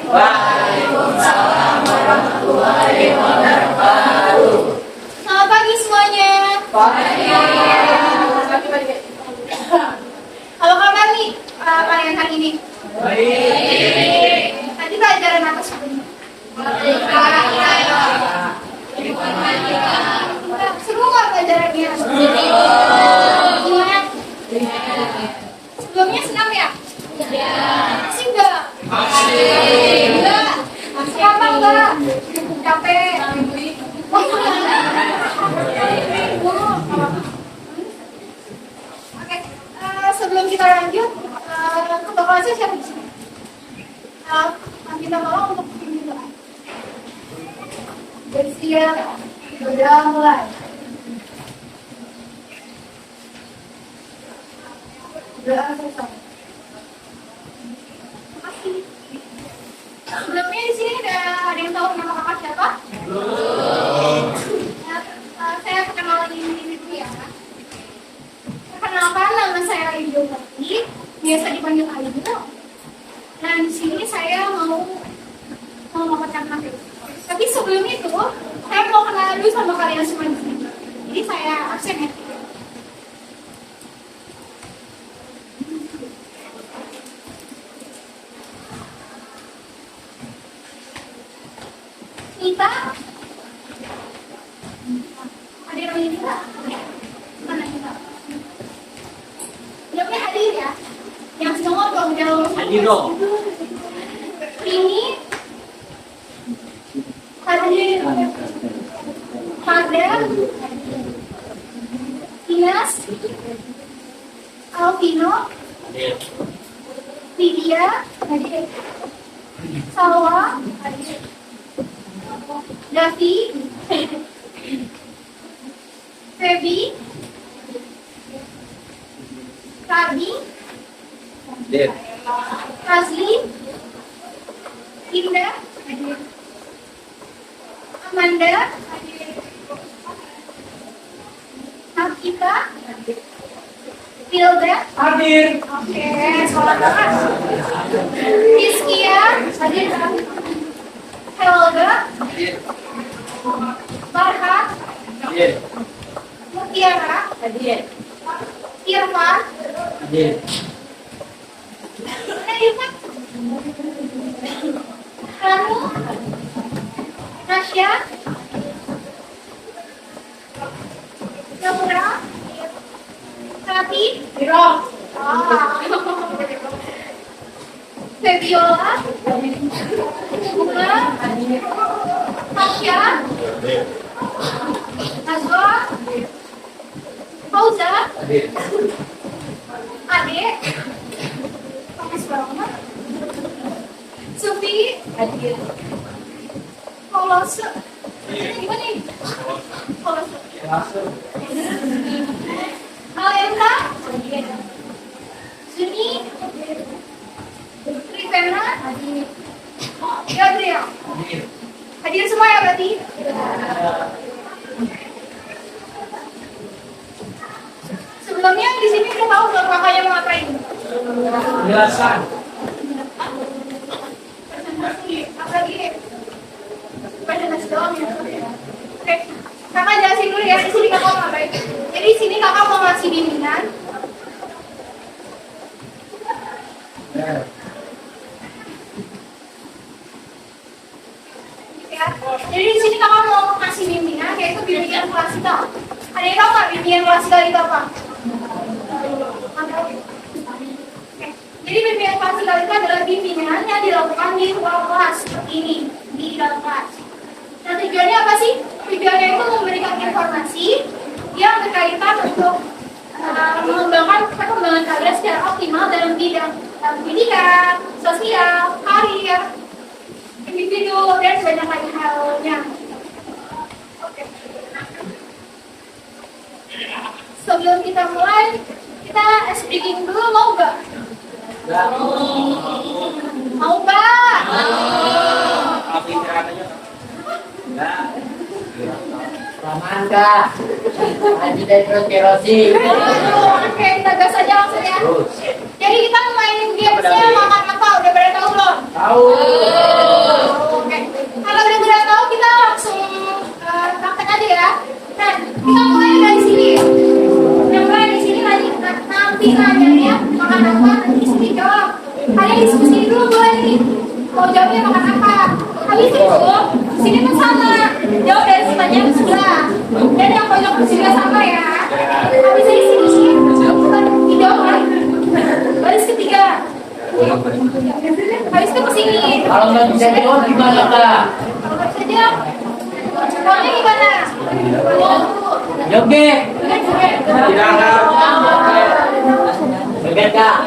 Waalaikumsalam warahmatullahi wabarakatuh. Selamat pagi semuanya. Pagi. Apa kabar nih kalian hari ini? Baik. Tadi pelajaran apa sebelumnya? Seru nggak pelajarannya? Gimana? Sebelumnya senang ya? Masih enggak? Enggak. Kenapa enggak? Capek. Oke, sebelum kita lanjut, ketua kelasnya siapa di sini? Minta tolong untuk bimbing doa. Bersiap, sudah mulai. Doa selesai. Makasih. Sebelumnya di sini ada yang tahu nama kakak siapa? Saya perkenalkan diri dulu ya. Perkenalkan, nama saya Ayu Pati, biasa dipanggil Ayu. Nah, di sini saya mau mendapatkan materi. Tapi sebelum itu, saya mau kenal dulu sama kalian semua di sini. Jadi saya absen ya. Nita, ada yang ini nggak? Mana Nita? Belumnya hadir ya? Yang semua belum jauh. Hadir dong. Ini hadir. Pada Inas, Alvino, Lydia, hadir. Salwa, hadir. Davi, Feby, Rabi, Razli, Indah, Amanda, Nafita, Hilda, Hadir. oke, sholat banget. Rizkia, hadir. Helga, Farhat, Hadir. Mutiara, Hadir. Irfan, Hadir. mana Irfan? Ranu, Nasya, Laura, Rabi, Febiola, Bunga, Tasya, Nazwa, Fauza, Hadir. Ade, makasih banget. Sufi, Hadir. Kolose, gimana nih? Kolose. Alenta, Zuni, Rivena, Gabriel. Hadir. Hadir semua ya berarti? Sebelumnya di sini udah tahu belum kakaknya mau ngapain? Penjelasan. Presentasi, apa lagi? Presentasi doang ya? Oke, kakak jelasin dulu ya, di sini kakak mau ngapain? Jadi di sini kakak mau ngasih bimbingan. Ya. Jadi di sini kakak mau ngasih bimbingan, yaitu bimbingan klasikal. Ada yang tahu nggak bimbingan klasikal itu apa? Oke. Jadi bimbingan klasikal itu adalah bimbingan yang dilakukan di ruang kelas seperti ini, di dalam kelas. Nah, tujuannya apa sih? Tujuannya itu memberikan informasi yang berkaitan untuk mengembangkan perkembangan kalian secara optimal dalam bidang pendidikan, sosial, karir, individu, dan banyak lagi halnya. Oke. Sebelum kita mulai, kita speaking dulu, mau nggak? Mau nggak? Apa istirahat aja? Lamaan kak. Haji dari perut kerosi. Oke, kita gas aja langsung ya. Jadi kita mainin gamesnya makan apa? Udah pada tahu belum? Tahu. Oke. Kalau udah tahu kita langsung praktek aja ya. Nah, kita mulai dari sini. Yang mulai di sini nanti nanyanya makan apa, nanti di sini jawab. Kalian diskusi dulu boleh nih. Mau jawabnya makan apa? Habis itu, sini pun sama. Jawab dari pertanyaan sebelah. Dan yang pojok juga sama ya. Habis dari sini, dijawab. Baris ketiga. Habis itu ke sini. Kalau nggak bisa jawab gimana kak? Kalau nggak bisa jawab, jawabnya gimana? Joget. Joget kak.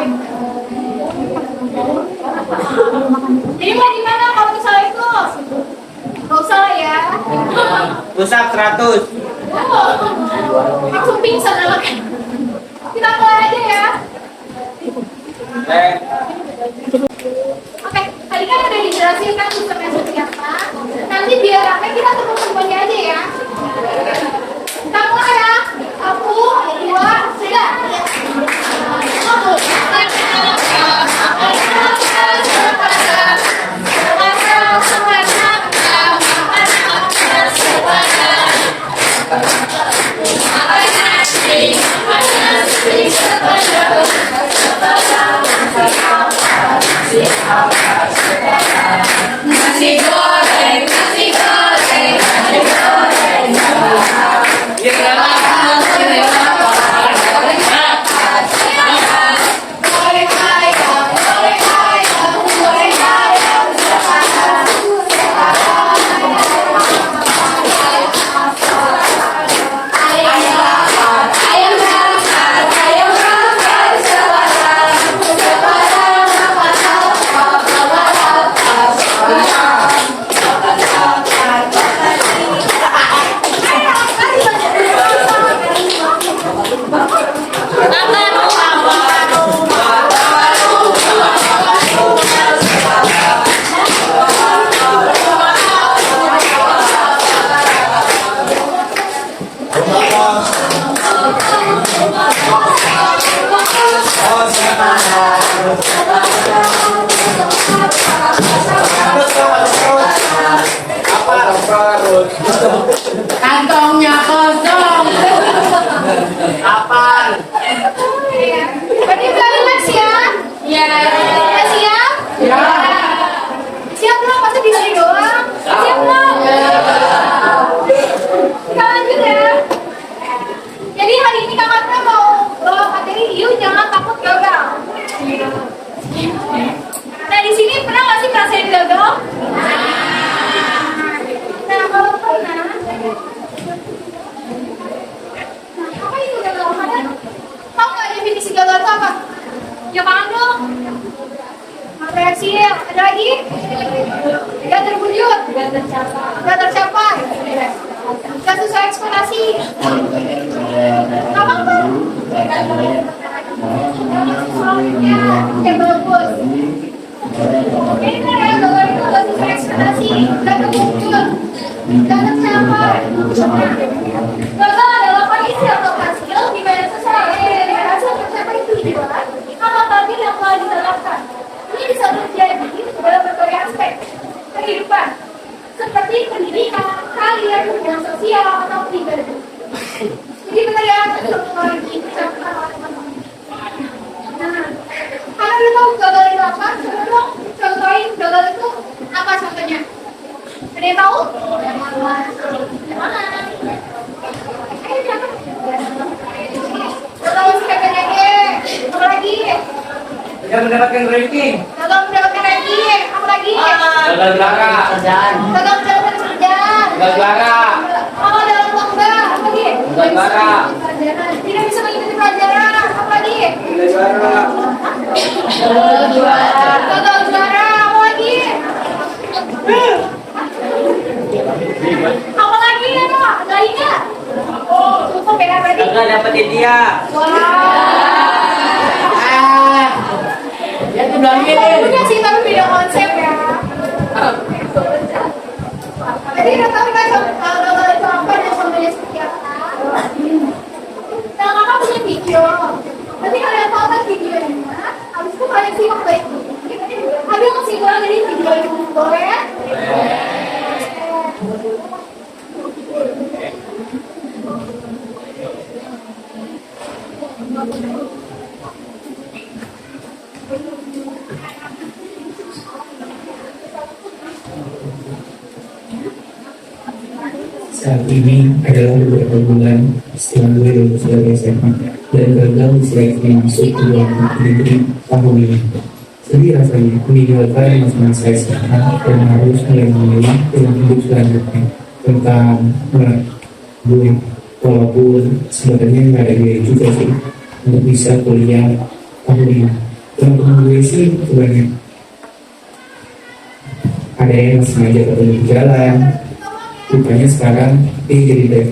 Jadi mau gimana kalau misalnya itu? Nggak usah lah ya. Pusat 100. Langsung pingsan anaknya. Kita mulai aja ya. Oke, tadi kan udah dijelasin kan sistemnya seperti apa. Nanti biar rame kita tepuk semuanya aja ya. Kita mulai ya. 1, 2, 3. Nasi goreng, nasi goreng, nasi goreng. Kantongnya kosong. Apaan? Berarti udah relax ya? Iya. Udah siap? Ya. Siap belum? Masa di sini doang? Siap belum? Kita lanjut ya. Jadi hari ini kakak Pra mau bawa materi, yuk jangan takut gagal. Nah di sini pernah nggak sih ngerasain gagal? Nah kalau pernah, apa itu gagal? Kalian tahu nggak definisi gagal itu apa? Ya kan dong. Reaksi ada lagi? Gak terwujud, gak tercapai, gak sesuai ekspektasi. Apa tuh? Oke bagus. Ini benar ya, gagal itu gak sesuai ekspektasi, gak terwujud, gak tercapai. Gagal adalah kondisi atau hasil di mana seseorang dari hasil tercapai tujuan atau target yang telah ditetapkan. Ini bisa terjadi dalam berbagai aspek kehidupan, seperti pendidikan, karir, hubungan sosial, atau pribadi. Jadi benar ya, semua Nah, kalian udah tahu gagal itu apa? Coba dong, contohin gagal itu apa contohnya? Ada yang tahu? Mana? Ayo siapa? Gagal SPPDE, apa lagi? Yang mendapatkan ranking. Gagal mendapatkan ranking, apa lagi? Gagal juara. Kerjaan. Gagal mendapatkan pekerjaan. Gagal juara. Gagal dalam lomba, apa lagi? Gagal juara. Tidak bisa mengikuti pelajaran, apa lagi? Gagal juara. Gagal juara, apa lagi? Apa lagi ya, Pak? Nggak ingat? Cukup ya, berarti? Gagal dapetin dia. Ya tuh bilangin. Udah sih, tapi beda konsep ya. Jadi udah tahu kan gagal itu apa dan contohnya seperti apa? Nah, kakak punya video. Nanti kalian tahu kan videonya. Habis itu kalian simak baik. Ambil kesimpulan dari Saat ini adalah beberapa bulan setelah gue lulus dari SMA dan gagal diseleksi masuk ke luar negeri tahun ini. Sedih rasanya meninggalkan masa-masa SMA dan harus mulai memilih dengan hidup selanjutnya tentang gue, walaupun sebenarnya nggak ada biaya juga sih untuk bisa kuliah tahun ini. Teman-teman gue sih banyak, ada yang sengaja ketemu di jalan, rupanya sekarang jadi dev.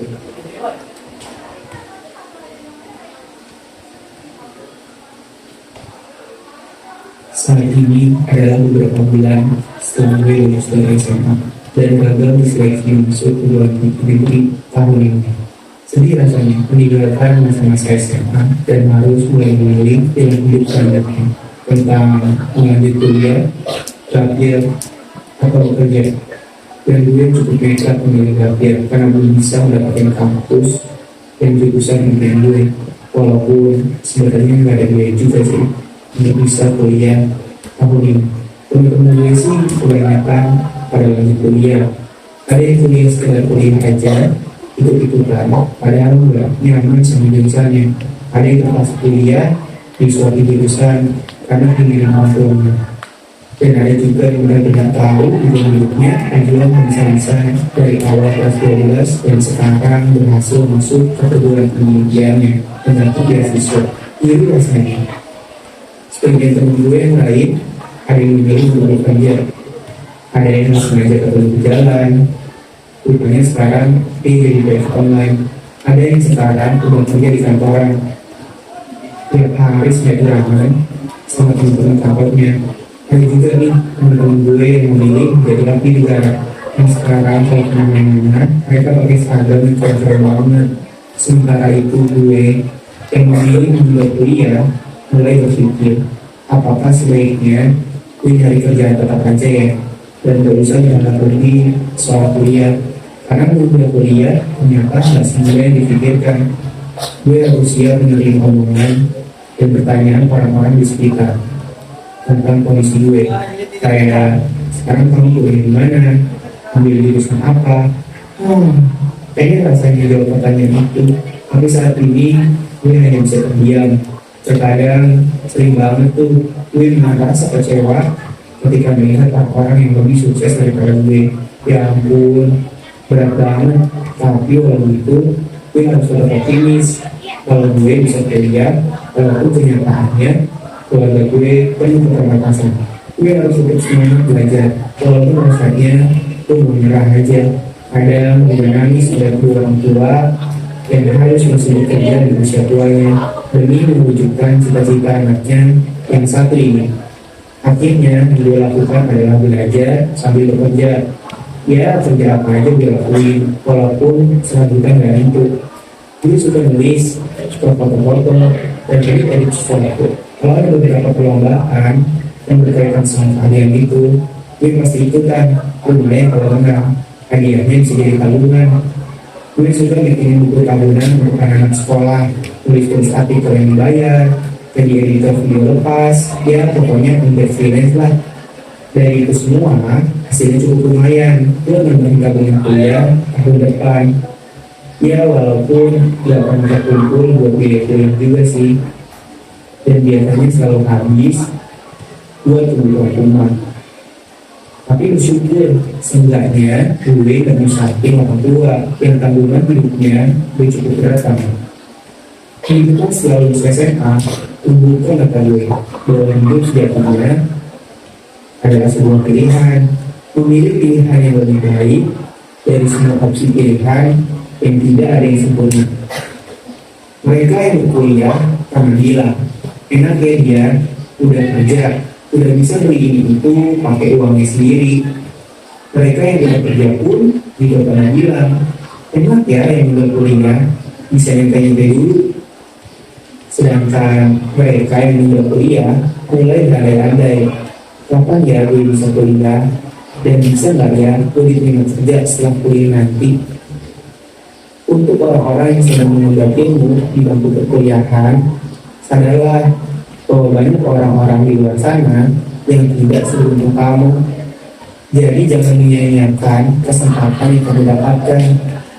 Saat ini adalah beberapa bulan setelah gue lulus dari SMA dan gagal diseleksi masuk ke luar negeri tahun ini. Sedih rasanya meninggalkan masa-masa SMA dan harus mulai memilih pilihan hidup selanjutnya tentang melanjut kuliah, terakhir, atau bekerja. Dan gue cukup nekat memilih terakhir karena belum bisa mendapatkan kampus dan jurusan impian gue, walaupun sebenarnya nggak ada biaya juga sih untuk bisa kuliah tahun ini. Teman-teman gue sih kebanyakan pada lanjut kuliah, ada yang kuliah sekedar kuliah aja, ikut-ikutan, padahal nggak nyaman sama jurusannya. Ada yang terpaksa kuliah di suatu jurusan karena ingin mampunya. Dan ada juga yang benar-benar tahu hidupnya adalah bisa-bisa dari awal kelas 12 dan sekarang berhasil masuk ke perguruan tinggiannya dengan beasiswa. Ini rasanya. Sebagian teman gue yang lain, ada yang memilih untuk bekerja, ada yang sengaja ketemu di jalan, rupanya sekarang jadi belajar online, ada yang sekarang udah kerja di kantoran, tiap hari silaturahmi sama teman-teman kantornya. Ada juga nih teman-teman gue yang memilih jadi abdi negara, yang sekarang kalau kemana-mana mereka pakai seragam yang keren banget. Sementara itu gue yang memilih memulai kuliah mulai berpikir, apakah sebaiknya gue cari kerjaan tetap aja ya, dan gak usah jangan pergi soal kuliah, karena udah kuliah ternyata gak semuanya yang dipikirkan. Gue harus siap menerima omongan dan pertanyaan orang-orang di sekitar tentang kondisi gue, kayak sekarang kamu kuliah di mana, ambil jurusan apa. Kayaknya rasanya jawab pertanyaan itu, tapi saat ini gue hanya bisa terdiam. Terkadang sering banget tuh gue merasa kecewa ketika melihat orang yang lebih sukses daripada gue. Ya ampun, berat banget. Tapi walaupun itu gue harus tetap optimis kalau gue bisa kuliah, walaupun kenyataannya keluarga gue penuh keterbatasan. Gue harus tetap semangat belajar, walaupun rasanya gue mau menyerah aja. Kadang gue nangis pada orang tua yang harus masih bekerja di usia tuanya demi mewujudkan cita-cita anaknya yang satu ini. Akhirnya yang gue lakukan adalah belajar sambil bekerja. Ya kerja apa aja gue lakuin, walaupun selanjutnya nggak tentu. Gue suka nulis, suka foto-foto, dan edit foto. Kalau ada beberapa perlombaan yang berkaitan sama hadiah itu, gue pasti ikutan. Gue mulai kalau menang, hadiahnya bisa jadi tabungan. Gue suka bikin buku tahunan untuk anak-anak sekolah, tulis-tulis artikel yang dibayar, jadi editor video lepas, ya pokoknya untuk freelance lah. Dari itu semua, hasilnya cukup lumayan. Gue nambah tabungan kuliah tahun depan. Ya walaupun gak pernah kumpul buat biaya kuliah juga sih. Dan biasanya selalu habis buat kebutuhan rumah. Tapi bersyukur, seenggaknya gue gak nyusahin orang tua yang tanggungan hidupnya gue cukup berat sama. Kehidupan setelah lulus SMA, tumbuhkan kata gue bahwa hidup sejatinya adalah sebuah pilihan. Memilih pilihan yang lebih baik dari semua opsi pilihan yang tidak ada yang sempurna. Mereka yang berkuliah karena bilang, enaknya dia udah kerja, udah bisa beli ini itu pakai uangnya sendiri. Mereka yang udah kerja pun juga pernah bilang, enak ya yang udah kuliah bisa nyantai-nyantai dulu. Sedangkan mereka yang udah kuliah mulai berandai-andai, kapan ya gue bisa kuliah dan bisa nggak ya gue diterima kerja setelah kuliah nanti. Untuk orang-orang yang sedang menunggak ilmu di bangku perkuliahan, Sadarlah bahwa banyak orang-orang di luar sana yang tidak seberuntung kamu. Jadi jangan menyia-nyiakan kesempatan yang kamu dapatkan.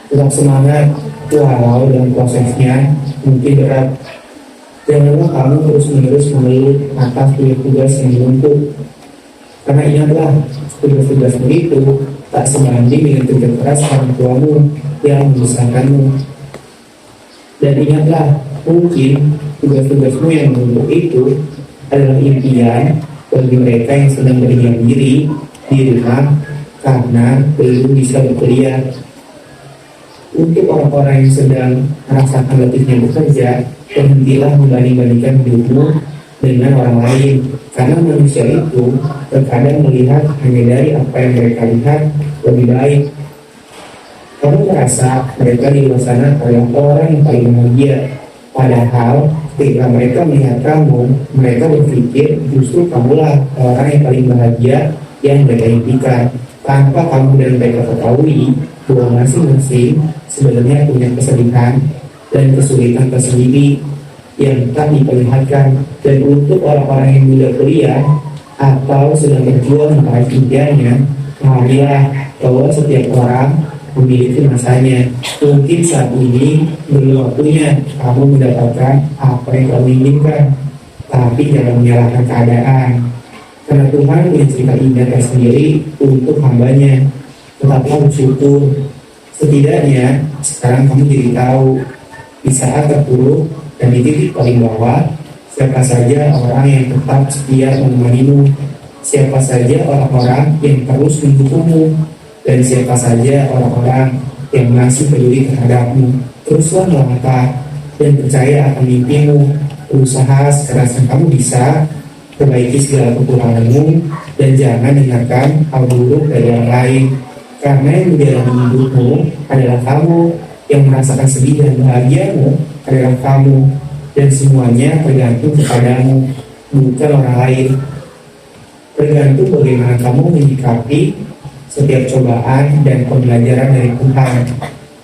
Tetap semangat, walau dalam prosesnya mungkin berat. Janganlah kamu terus-menerus mengeluh atas tugas-tugas yang menumpuk. Karena ingatlah, tugas-tugasmu itu tak sebanding dengan kerja keras orang tuamu yang membesarkanmu. Dan ingatlah, mungkin tugas-tugasmu yang menumpuk itu adalah impian bagi mereka yang sedang berdiam diri di rumah karena belum bisa berkuliah. Untuk orang-orang yang sedang merasakan letihnya bekerja, berhentilah membanding-bandingkan hidupmu dengan orang lain, karena manusia itu terkadang melihat hanya dari apa yang mereka lihat lebih baik. Kamu merasa mereka di luar sana adalah orang yang paling bahagia, padahal ketika mereka melihat kamu, mereka berpikir justru kamulah orang yang paling bahagia yang mereka impikan, tanpa kamu dan mereka ketahui bahwa masing-masing sebenarnya punya kesedihan dan kesulitan tersendiri yang tak diperlihatkan. Dan untuk orang-orang yang muda kuliah atau sedang berjuang meraih impiannya, pahamilah bahwa setiap orang memiliki masanya. Mungkin saat ini belum waktunya kamu mendapatkan apa yang kamu inginkan, tapi jangan menyalahkan keadaan, karena Tuhan punya cerita indah tersendiri untuk hambanya. Tetaplah bersyukur. Setidaknya sekarang kamu jadi tahu di saat terpuruk dan di titik paling bawah, siapa saja orang yang tetap setia menemanimu, siapa saja orang-orang yang terus mendukungmu, dan siapa saja orang-orang yang masih peduli terhadapmu. Teruslah melangkah dan percaya akan mimpimu. Berusaha sekeras yang kamu bisa, perbaiki segala kekuranganmu, dan jangan dengarkan hal buruk dari orang lain. Karena yang menjalani hidupmu adalah kamu, yang merasakan sedih dan bahagiamu adalah kamu, dan semuanya tergantung kepadamu, bukan orang lain. Tergantung bagaimana kamu menyikapi setiap cobaan dan pembelajaran dari Tuhan.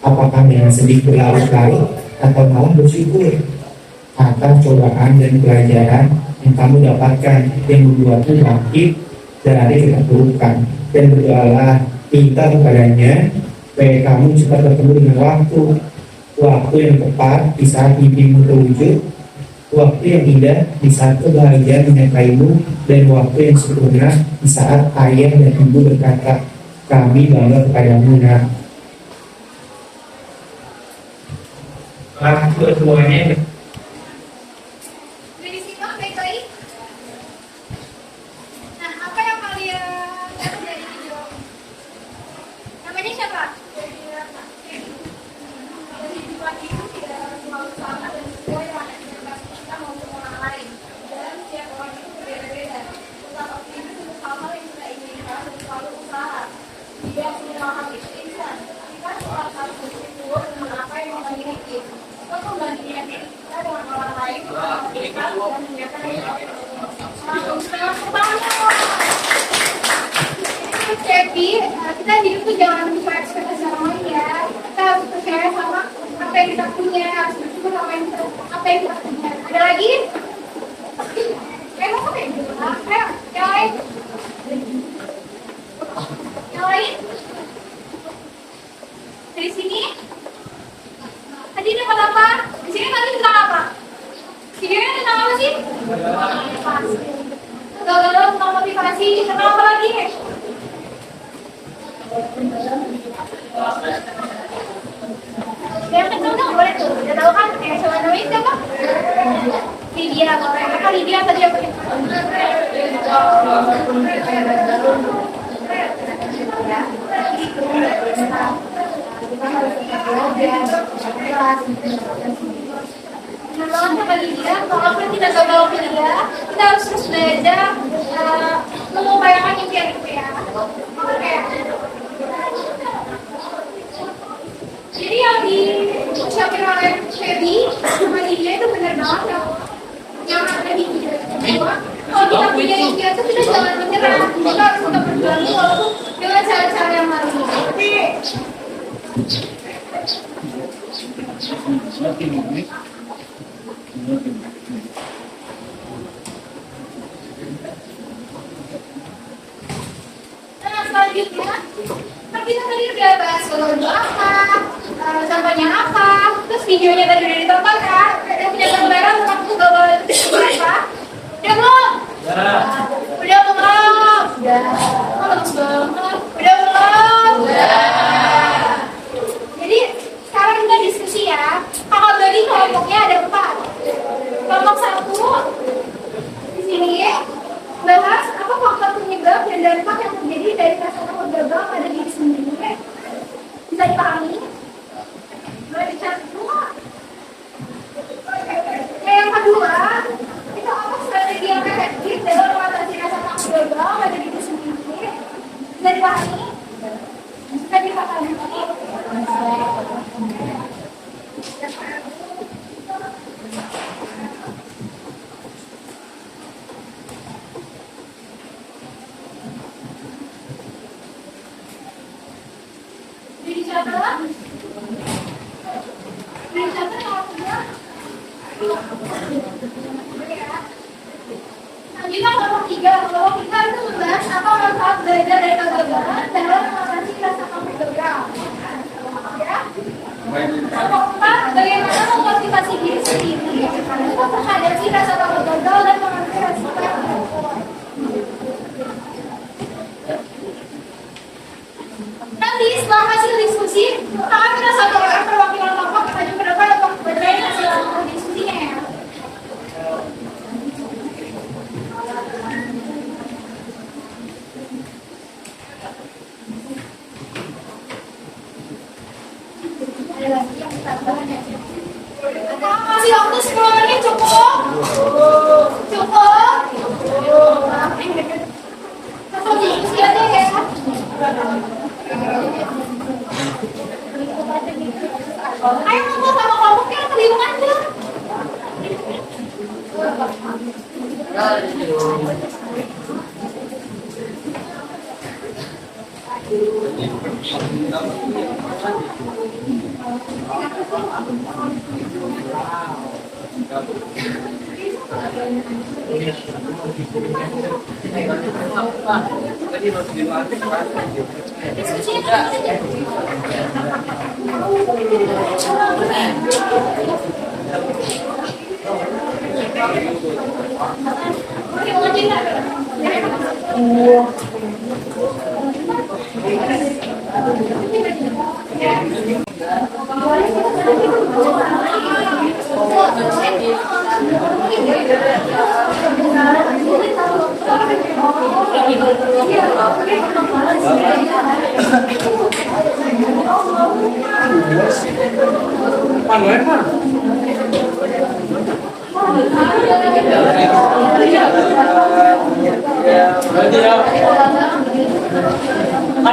Apakah dengan sedih berlarut-larut atau malah bersyukur atas cobaan dan pelajaran yang kamu dapatkan yang membuatmu bangkit dari keterpurukan. Dan berdoalah, minta kepadanya supaya kamu cepat bertemu dengan waktu yang tepat di saat mimpimu terwujud, waktu yang indah di saat kebahagiaan menyertaimu, dan waktu yang sempurna di saat ayah dan ibu berkata, kami bangga kepadamu, nak. Semuanya. Dari situ baik-baik. Nah, apa yang kalian dapat dari video? Namanya siapa? Dari dua itu tidak selalu sama dan semua yang ada di dalam kita maupun orang lain. Dan setiap orang itu berbeda-beda. Usaha optimis untuk hal-hal yang kita inginkan dan selalu usaha. Tidak semua hal itu instan. Kita seorang harus bersyukur dengan apa yang kita miliki. Untuk membandingkan kita dengan orang lain, kita dan menyiapkan jadi kita hidup tuh jangan lupa ekspektasi orang lain ya. Kita harus percaya sama apa yang kita punya, harus bersyukur sama apa yang kita punya. Ada lagi? Mau apa yang gitu? Ayo, yang lain? Yang lain? Dari sini? Tadi dapat apa? Di sini tadi tentang apa? Videonya tentang apa sih? Motivasi. Gagal tentang motivasi. Tentang apa lagi? Yang kedua dong boleh tuh. Udah tahu kan? Yang sama namanya siapa? Lydia. Apa Lydia tadi apa? Menurut sama Lydia, walaupun kita gagal kuliah, kita harus terus belajar mengupayakan impian itu ya. Oke. Jadi yang diucapkan oleh Feby sama Lydia itu benar banget ya. Yang ada di video itu. Kalau kita punya impian itu kita jangan menyerah. Kita harus tetap berjuang walaupun dengan cara-cara yang baru. Oke. kita tadi udah bahas kalau itu apa, contohnya apa, terus videonya tadi udah ditonton kan, dan punya gambaran tentang Google apa? Udah belum? Udah belum? Udah. Oh, bagus banget. Udah belum? Udah. Jadi sekarang kita diskusi ya. Kakak bagi kelompoknya ada 4. Kelompok 1 di sini bahas apa faktor penyebab dan dampak yang terjadi dari rasa takut gagal pada diri sendiri. Bisa dipahami? Boleh dicatat semua. Yang kedua, itu apa strategi yang efektif dalam mengatasi rasa takut gagal pada diri sendiri? Bisa dipahami? Bisa dipahami? Dicatat. Dicatat kalau tidak. Lanjutkan kelompok 3. Kelompok 3 itu membahas apa manfaat belajar dari kegagalan dalam mengatasi rasa takut gagal. Ya. Kelompok 4 bagaimana memotivasi diri sendiri untuk menghadapi rasa takut gagal dan mengambil resiko yang beresiko. Nanti setelah hasil diskusi, akan ada satu orang perwakilan kelompok maju ke depan untuk bertanya hasil diskusinya ya. Ada lagi yang tambahan ya? Masih waktu 10 menit cukup? Cukup? Langsung diskusi aja ya. Ayo ngomong sama kelompoknya kebingungan aja.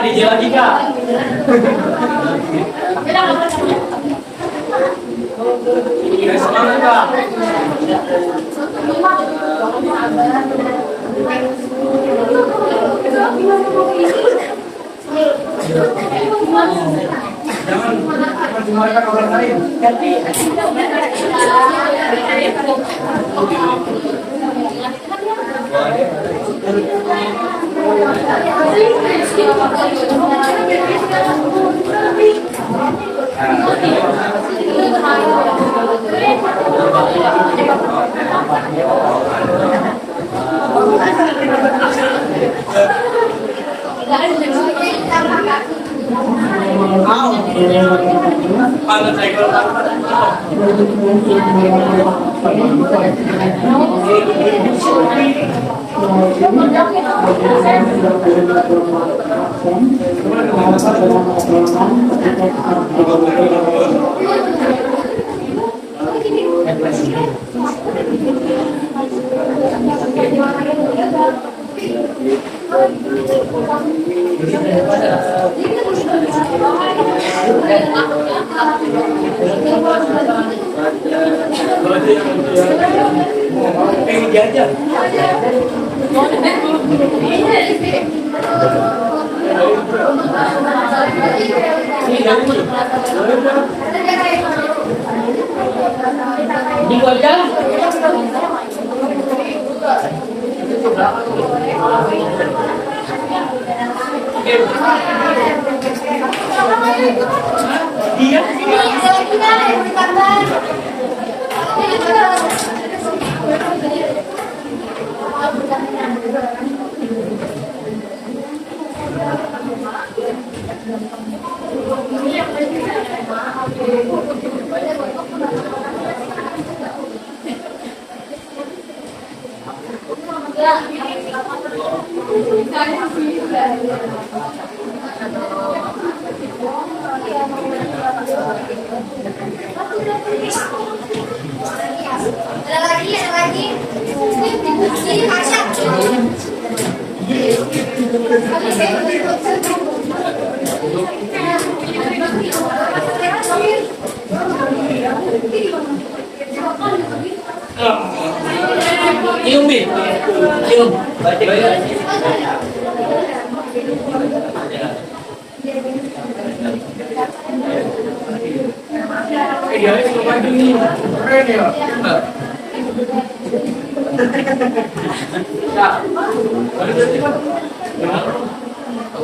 DJ lagi kak. Semangat kak. Jangan dengarkan orang lain. Di Dia Ini ada lagi kan yang ditambah. Ada lagi. Ini kaca. cium bi, cium. Baca. Dia itu baju ini keren ya.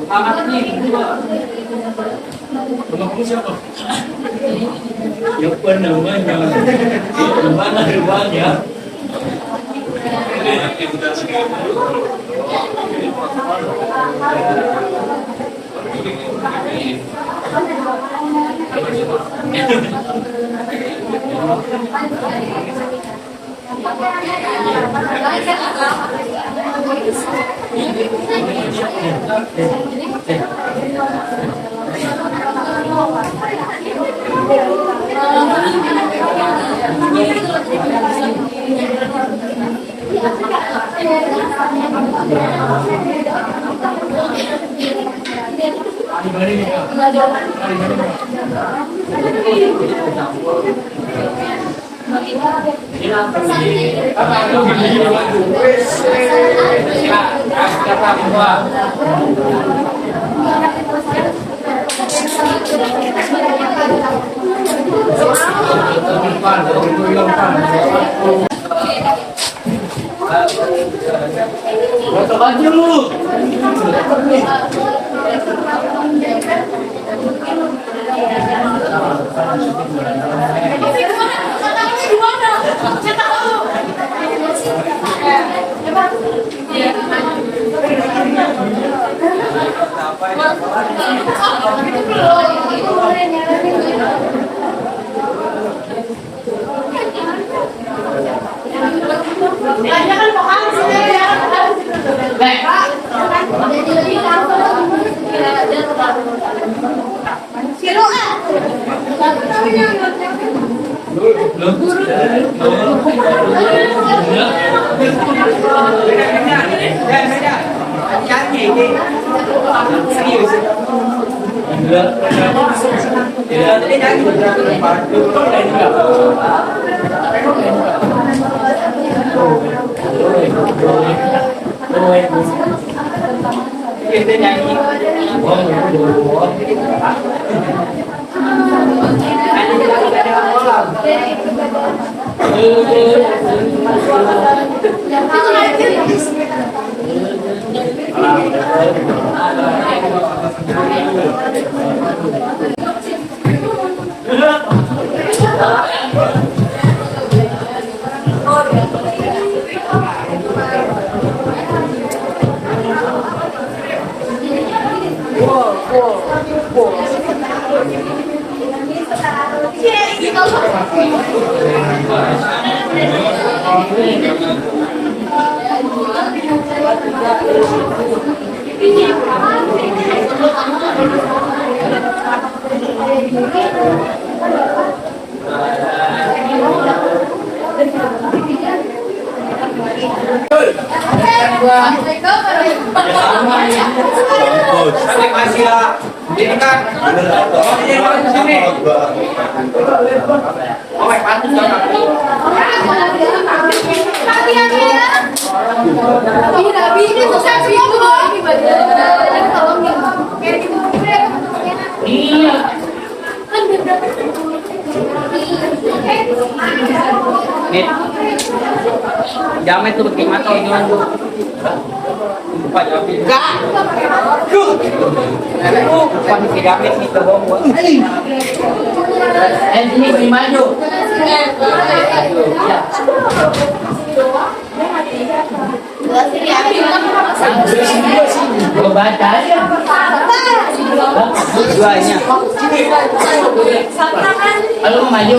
Amat nih dua. Rumah kamu siapa? Yang namanya. Mana rumahnya? Foto baju. Iya. Nih. Jamet tuh bagaimana kalau gimana tuh? Lupa jamet. Enggak. Bukan si jamet kita bawa. Ini di maju. Gua baca aja. Duanya. Lalu maju.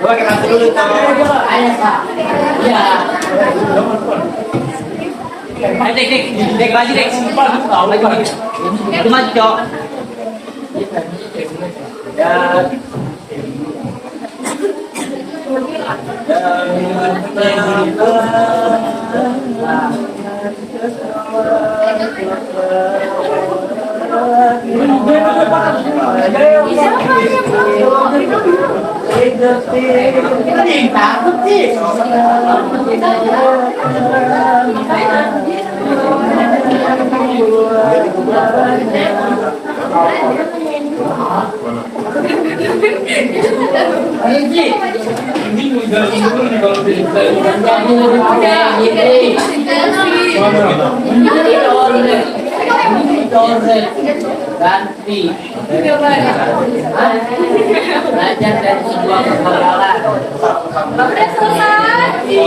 Gua kena dulu tuh. Ayo, Pak. Ya. Dek lagi, Dek. Lagi. Itu maju, Cok. Ya. Takut sih. Ganti belajar dari sebuah kegagalan. Udah selesai.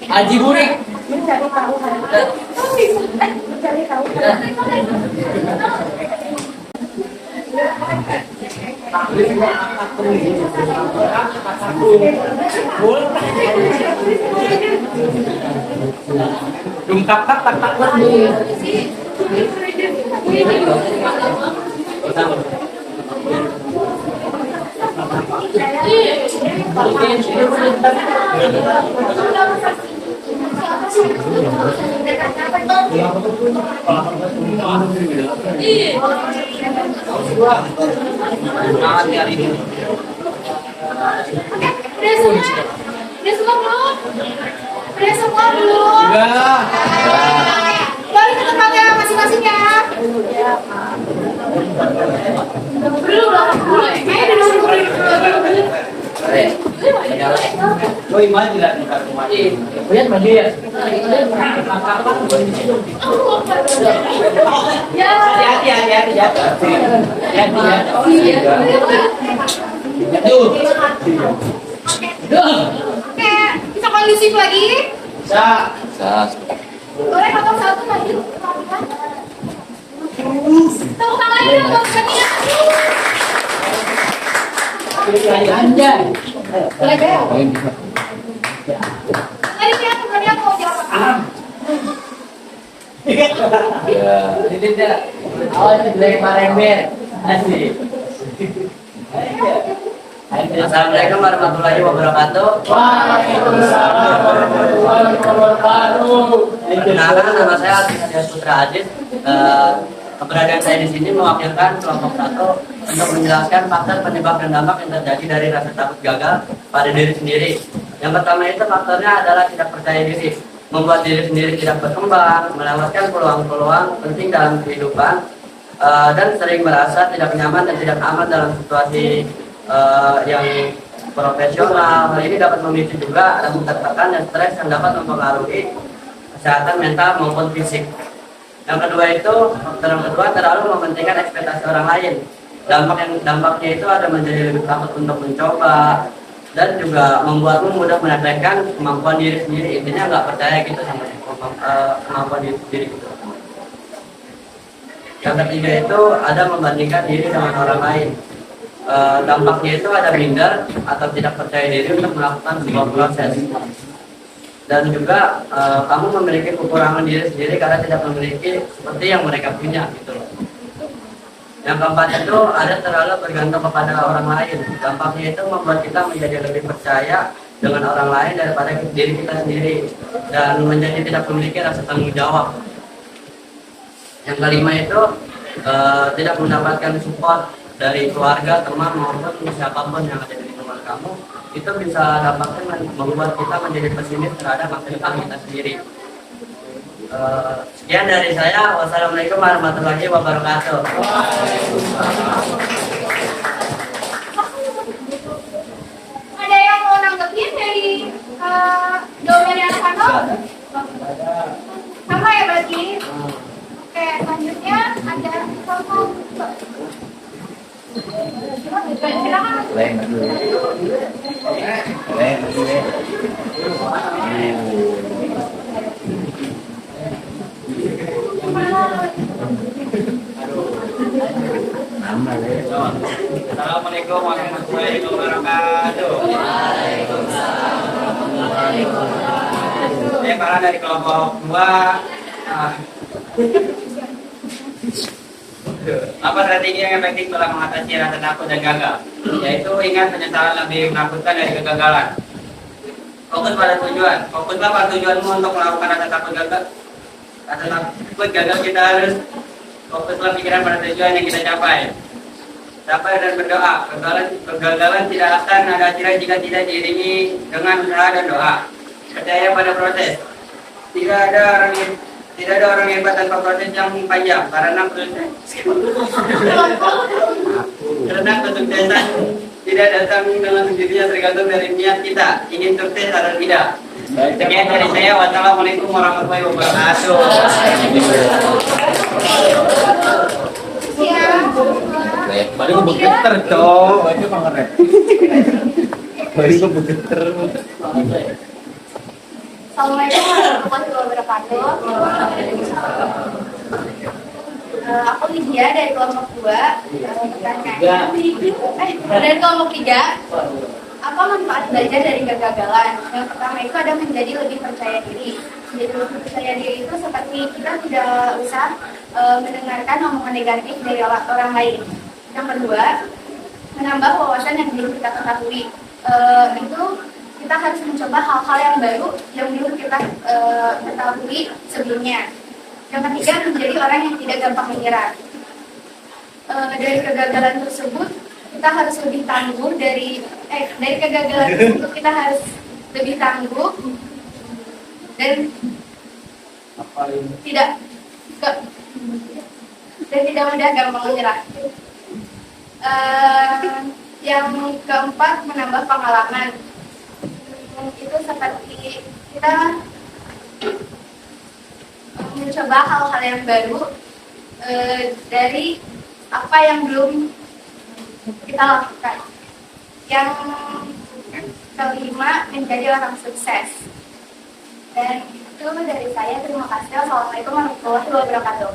Haji Burik. Dungkap tak tak tak Udah semua belum? Udah semua belum? Udah. Balik ke tempatnya masing-masing ya. Belum lah, belum. Dulu. Doi maju lah di kartu maju. Lihat maju ya. Ya. Hati-hati ya. Tuh. Oke, bisa kondusif lagi? Bisa. Boleh potong satu lagi. Tepuk tangan lagi dong, buat Sakia. Anjay. Boleh ya? Tadi dia mau jawab apa? Ini dia. Awal jelek marember. Asik. Assalamualaikum warahmatullahi wabarakatuh. Waalaikumsalam warahmatullahi wabarakatuh. Perkenalkan, nama saya Alfian Putra Aziz. Keberadaan saya di sini mewakilkan kelompok 1 untuk menjelaskan faktor penyebab dan dampak yang terjadi dari rasa takut gagal pada diri sendiri. Yang pertama itu faktornya adalah tidak percaya diri, membuat diri sendiri tidak berkembang, melewatkan peluang-peluang penting dalam kehidupan, dan sering merasa tidak nyaman dan tidak aman dalam situasi yang profesional. Hal ini dapat memicu juga rasa tertekan dan stres yang dapat mempengaruhi kesehatan mental maupun fisik. Yang kedua itu, faktor yang kedua terlalu mementingkan ekspektasi orang lain. Dampaknya itu ada menjadi lebih takut untuk mencoba dan juga membuatmu mudah menempelkan kemampuan diri sendiri. Intinya nggak percaya gitu sama kemampuan diri sendiri gitu. Yang ketiga itu ada membandingkan diri dengan orang lain. Dampaknya itu ada minder atau tidak percaya diri untuk melakukan sebuah proses. Dan juga kamu memiliki kekurangan diri sendiri karena tidak memiliki seperti yang mereka punya gitu loh. Yang keempat itu ada terlalu bergantung kepada orang lain. Dampaknya itu membuat kita menjadi lebih percaya dengan orang lain daripada diri kita sendiri dan menjadi tidak memiliki rasa tanggung jawab. Yang kelima itu tidak mendapatkan support dari keluarga, teman maupun siapapun yang ada di lingkungan kamu. Itu bisa dampaknya membuat kita menjadi pesimis terhadap masa depan kita sendiri. Sekian dari saya. Wassalamualaikum warahmatullahi wabarakatuh. Ada yang mau nanggepin dari jawabannya anak-anak? Sama ya berarti? Oke, selanjutnya ada silakan. Assalamualaikum warahmatullahi wabarakatuh. Saya Farhan dari kelompok 2. Apa strategi yang efektif dalam mengatasi rasa takut dan gagal? Yaitu ingat penyesalan lebih menakutkan dari kegagalan. Fokus pada tujuan. Fokuslah pada tujuanmu untuk melakukan rasa takut gagal. Rasa takut gagal kita harus fokuslah pikiran pada tujuan yang kita capai. Capai dan berdoa. Kegagalan tidak akan ada hasilnya jika tidak diiringi dengan usaha dan doa. Percaya pada proses. Tidak ada orang hebat tanpa proses yang panjang karena kesuksesan tidak datang dengan sendirinya, tergantung dari niat kita ingin sukses atau tidak. Sekian dari saya. Wassalamualaikum warahmatullahi wabarakatuh. Baru begeter Cok. Itu pangeran. Baru begeter. Assalamualaikum warahmatullahi wabarakatuh. Aku Lydia dari kelompok 2. Dari kelompok 3. Apa manfaat belajar dari kegagalan? Yang pertama itu ada menjadi lebih percaya diri. Jadi lebih percaya diri itu seperti kita tidak usah mendengarkan omongan negatif dari orang lain. Yang kedua, menambah wawasan yang belum kita ketahui. Itu kita harus mencoba hal-hal yang baru yang belum kita ketahui sebelumnya. Yang ketiga, menjadi orang yang tidak gampang menyerah. Dari kegagalan tersebut kita harus lebih tangguh dari kegagalan tersebut kita harus lebih tangguh dan tidak mudah gampang menyerah. Yang keempat, menambah pengalaman. Itu seperti kita mencoba hal-hal yang baru dari apa yang belum kita lakukan. Yang kelima, menjadi orang sukses. Dan itu dari saya. Terima kasih. Assalamualaikum warahmatullahi wabarakatuh.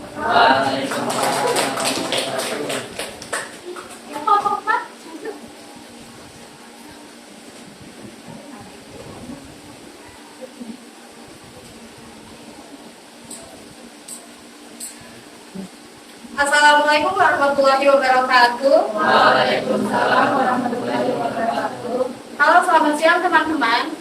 Assalamualaikum warahmatullahi wabarakatuh. Waalaikumsalam warahmatullahi wabarakatuh. Halo, selamat siang teman-teman.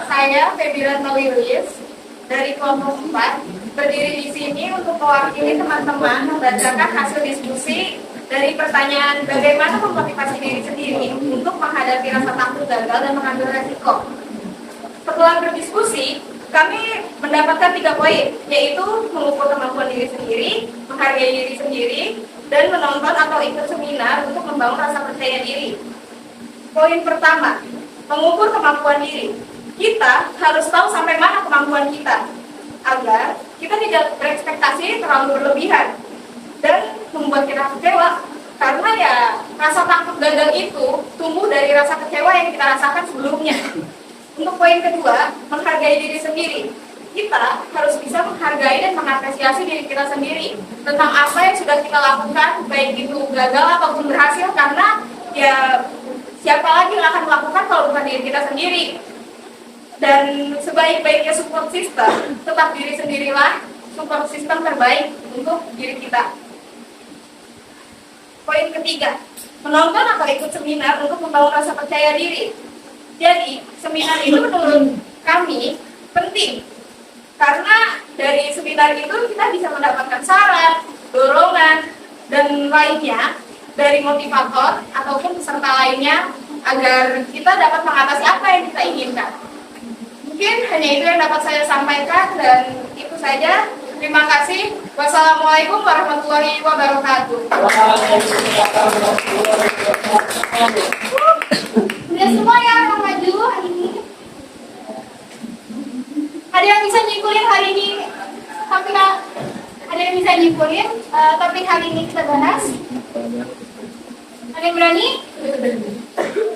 Saya Febiran Malilis dari kelompok 4 berdiri di sini untuk mewakili teman-teman membacakan hasil diskusi dari pertanyaan bagaimana memotivasi diri sendiri untuk menghadapi rasa takut gagal dan mengambil resiko. Setelah berdiskusi, kami mendapatkan 3 poin, yaitu mengukur kemampuan diri sendiri, menghargai diri sendiri, dan menonton atau ikut seminar untuk membangun rasa percaya diri. Poin pertama, mengukur kemampuan diri. Kita harus tahu sampai mana kemampuan kita, agar kita tidak berekspektasi terlalu berlebihan dan membuat kita kecewa Karena ya rasa takut gagal itu tumbuh dari rasa kecewa yang kita rasakan sebelumnya. Untuk poin kedua, menghargai diri sendiri. Kita harus bisa menghargai dan mengapresiasi diri kita sendiri tentang apa yang sudah kita lakukan, baik itu gagal ataupun berhasil, karena ya siapa lagi yang akan melakukan kalau bukan diri kita sendiri. Dan sebaik-baiknya support system, tetap diri sendirilah support system terbaik untuk diri kita. Poin ketiga, menonton atau ikut seminar untuk membangun rasa percaya diri. Jadi, seminar itu menurut kami penting. Karena dari seminar itu kita bisa mendapatkan saran, dorongan, dan lainnya dari motivator ataupun peserta lainnya agar kita dapat mengatasi apa yang kita inginkan. Mungkin hanya itu yang dapat saya sampaikan dan itu saja. Terima kasih. Wassalamualaikum warahmatullahi wabarakatuh. Udah semua yang maju hari ini. Ada yang bisa nyimpulin hari ini? Ada yang bisa nyimpulin topik hari ini kita bahas? Ada yang berani?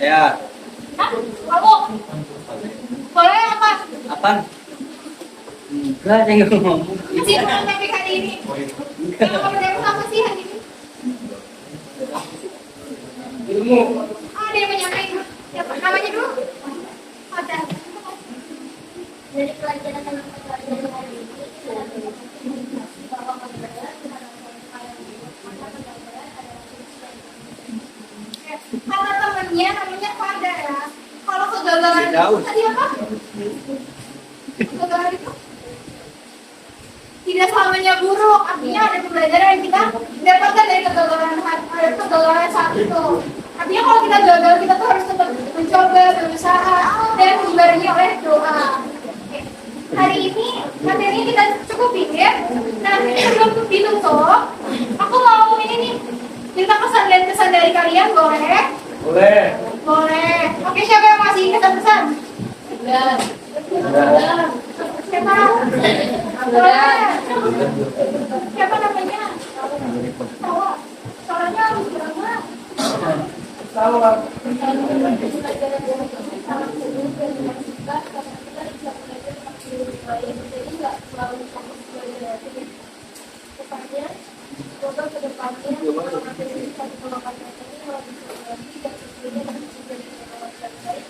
Ya. Hah? Kamu? Boleh apa? Apa? Enggak, saya nggak ngomong. Masih tentang topik hari ini. Yang mau berdemo apa sih hari ini? Ilmu. Oh, ada yang menyampaikan. Siapa namanya dulu? Ada. Dari pelajaran yang kita hari ini, kata temennya namanya Pada ya. Kalau kegagalan itu tadi apa? Kegagalan itu tidak selamanya buruk, artinya ada pembelajaran yang kita dapatkan dari kegagalan saat itu. Artinya kalau kita gagal, kita tuh harus tetap mencoba, berusaha, dan dibarengi oleh doa. Hari ini materinya kita cukupin ya. Nah, sebelum ditutup, aku mau ini nih, minta pesan dan kesan dari kalian, boleh? Boleh. Boleh. Oke, siapa yang masih kesan-kesan? Udah. Siapa? Boleh. Siapa namanya? Tahu. Suaranya harus banget. Tahu. Jadi nggak selalu fokus belajar depannya, semoga kedepannya kalau materi satu pengalaman ini lebih lagi dan sesuai dengan menjadi pengalaman terbaik.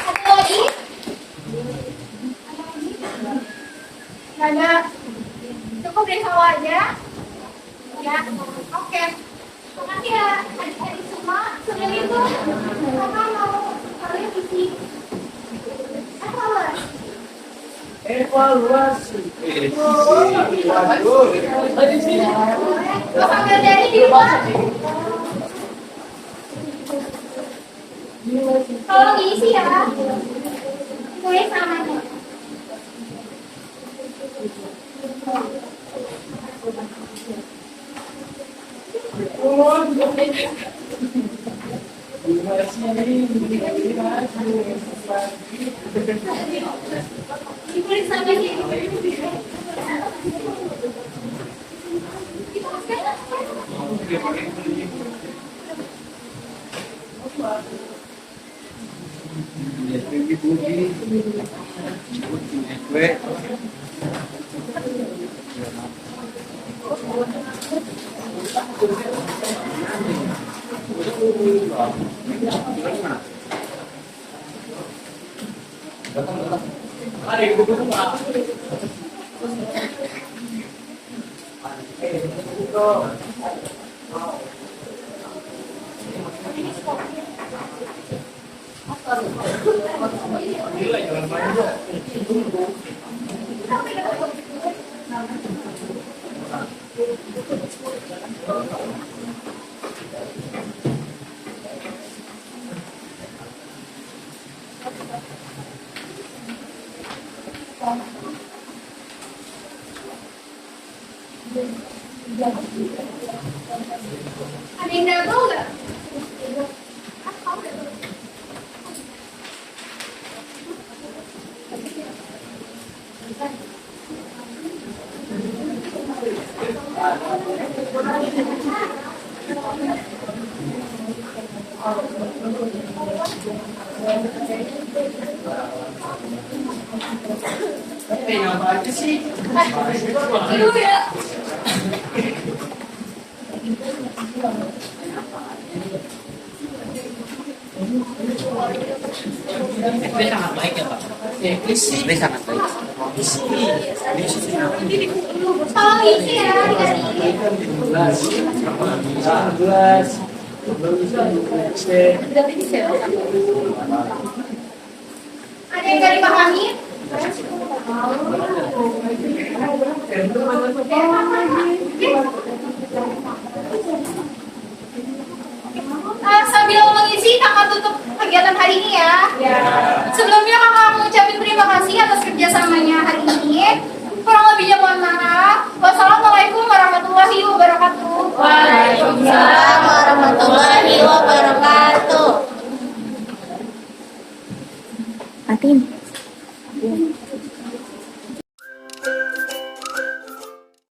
Ada lagi? Nggak ada. Cukup dari awal aja. Ya, oke. Makasih ya adik-adik semua. Sebelum itu, kakak mau kalian isi Evaluasi. Bapak dari di rumah. Tolong diisi ya. Tulis namanya. Ditulis namanya. Ada yang double nggak? Ibu ya. SB sangat baik ya Pak. SB sangat baik. Tolong isi ya, dikasih. Ada yang gak dipahami? Sambil mengisi, kakak tutup kegiatan hari ini ya. Sebelumnya kakak mengucapkan terima kasih atas kerjasamanya hari ini. Kurang lebihnya mohon maaf. Wassalamualaikum warahmatullahi wabarakatuh. Waalaikumsalam warahmatullahi wabarakatuh. Matiin.